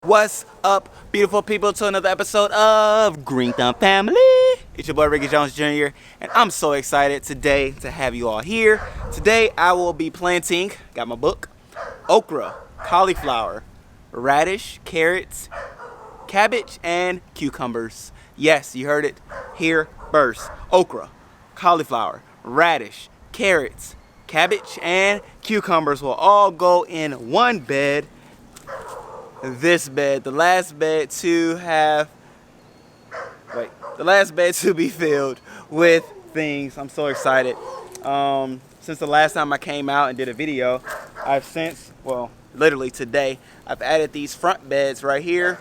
What's up, beautiful people, to another episode of Green Thumb Family. It's your boy Ricky Jones Jr. and I'm so excited today to have you all here. Today I will be planting, got my book, okra, cauliflower, radish, carrots, cabbage, and cucumbers. Yes, you heard it here first. Okra, cauliflower, radish, carrots, cabbage, and cucumbers will all go in one bed. This bed, the last bed to be filled with things. I'm so excited. Since the last time I came out and did a video, I've since, well, literally today, I've added these front beds right here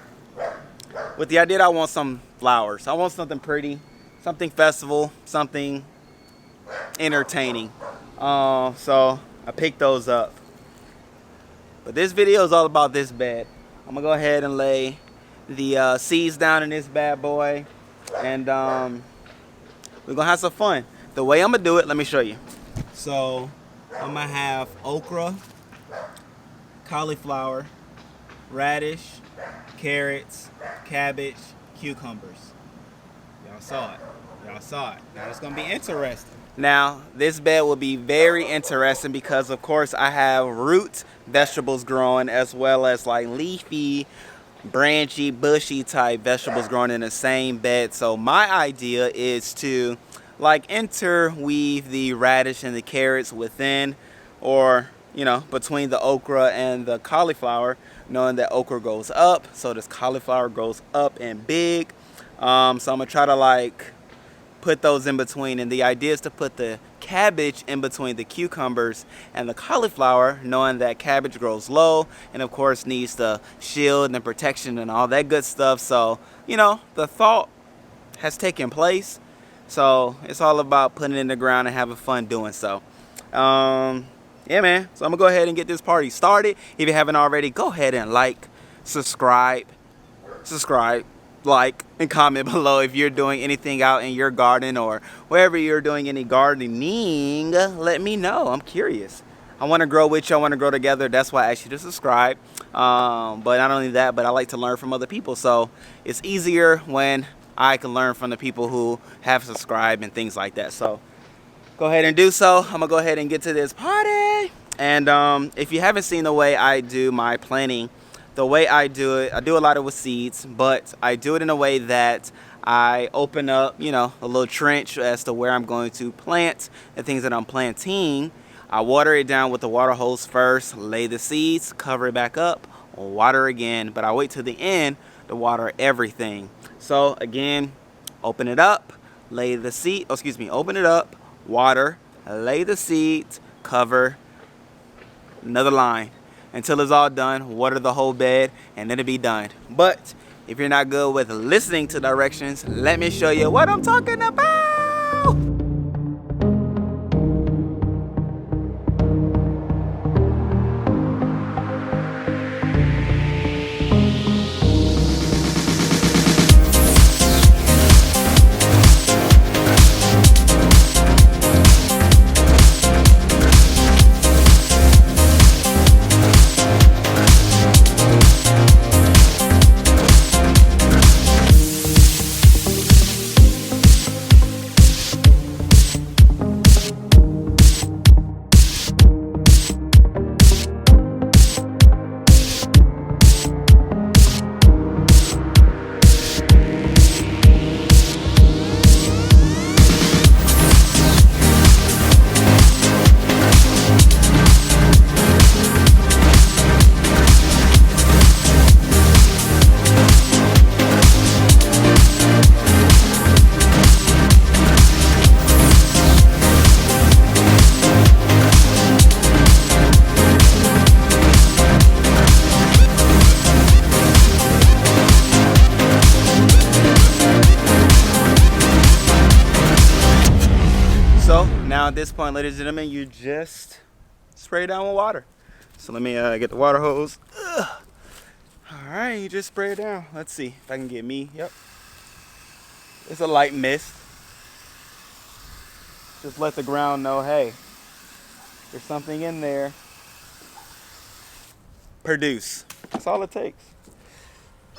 with the idea that I want some flowers. I want something pretty, something festival, something entertaining. So I picked those up. But this video is all about this bed. I'm gonna go ahead and lay the seeds down in this bad boy, and we're gonna have some fun. The way I'm gonna do it, let me show you. So I'm gonna have okra, cauliflower, radish, carrots, cabbage, cucumbers. Y'all saw it. Now it's gonna be interesting. Now this bed will be very interesting because of course I have root vegetables growing as well as like leafy, branchy, bushy type vegetables growing in the same bed. So my idea is to like interweave the radish and the carrots within, or you know, between the okra and the cauliflower, knowing that okra goes up, so this cauliflower grows up and big. So I'm gonna try to like put those in between, and the idea is to put the cabbage in between the cucumbers and the cauliflower, knowing that cabbage grows low and of course needs the shield and protection and all that good stuff. So you know, the thought has taken place, so it's all about putting it in the ground and having fun doing so. Yeah man, so I'm gonna go ahead and get this party started. If you haven't already, go ahead and like, subscribe, like, and comment below if you're doing anything out in your garden or wherever you're doing any gardening. Let me know. I'm curious. I want to grow with you. I want to grow together. That's why I asked you to subscribe. But not only that, but I like to learn from other people. So it's easier when I can learn from the people who have subscribed and things like that. So go ahead and do so. I'm gonna go ahead and get to this party. And if you haven't seen the way I do my planting, the way I do it, I do a lot of with seeds, but I do it in a way that I open up, you know, a little trench as to where I'm going to plant the things that I'm planting. I water it down with the water hose first, lay the seeds, cover it back up, water again, but I wait till the end to water everything. So again, open it up, lay the seed, open it up, water, lay the seeds, cover, another line, until it's all done, water the whole bed, and then it'll be done. But if you're not good with listening to directions, let me show you what I'm talking about. At this point, ladies and gentlemen, you just spray down with water. So let me get the water hose. All right, you just spray it down. Let's see if I can get me. Yep, it's a light mist. Just let the ground know, hey, there's something in there. Produce. That's all it takes.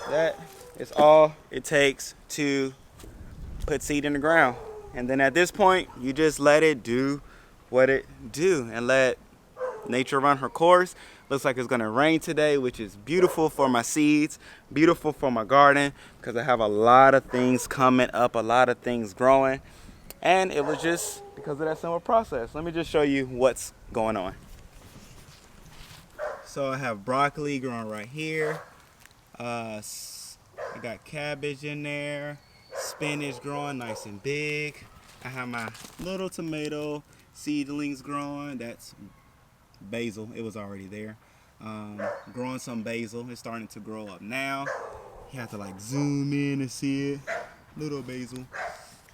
That is all it takes to put seed in the ground. And then at this point, you just let it do what it do and let nature run her course. Looks like it's gonna rain today, which is beautiful for my seeds, beautiful for my garden, because I have a lot of things coming up, a lot of things growing. And it was just because of that simple process. Let me just show you what's going on. So I have broccoli growing right here. I got cabbage in there, spinach growing nice and big. I have my little tomato seedlings growing. That's basil, it was already there. Growing some basil, it's starting to grow up now. You have to like zoom in and see it. Little basil.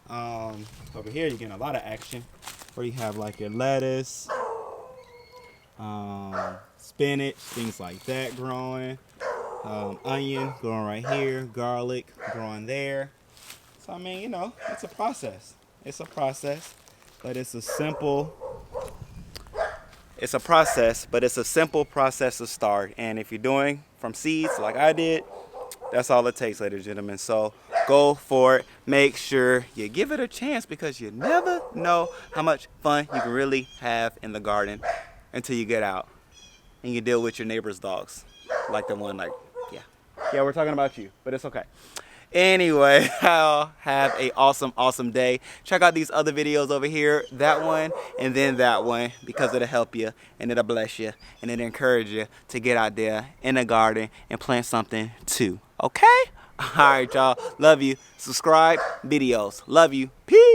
Over here you're getting a lot of action where you have like your lettuce, spinach, things like that growing. Onion growing right here, garlic growing there. So I mean, you know, it's a process. It's a process, but it's a simple process to start. And if you're doing from seeds like I did, that's all it takes, ladies and gentlemen. So go for it. Make sure you give it a chance, because you never know how much fun you can really have in the garden until you get out and you deal with your neighbor's dogs, like the one, like, yeah, we're talking about you, but it's okay. Anyway, I'll have a awesome day. Check out these other videos over here, that one and then that one, because it'll help you and it'll bless you and it'll encourage you to get out there in the garden and plant something too. Okay? All right, y'all. Love you. Subscribe. Videos. Love you. Peace.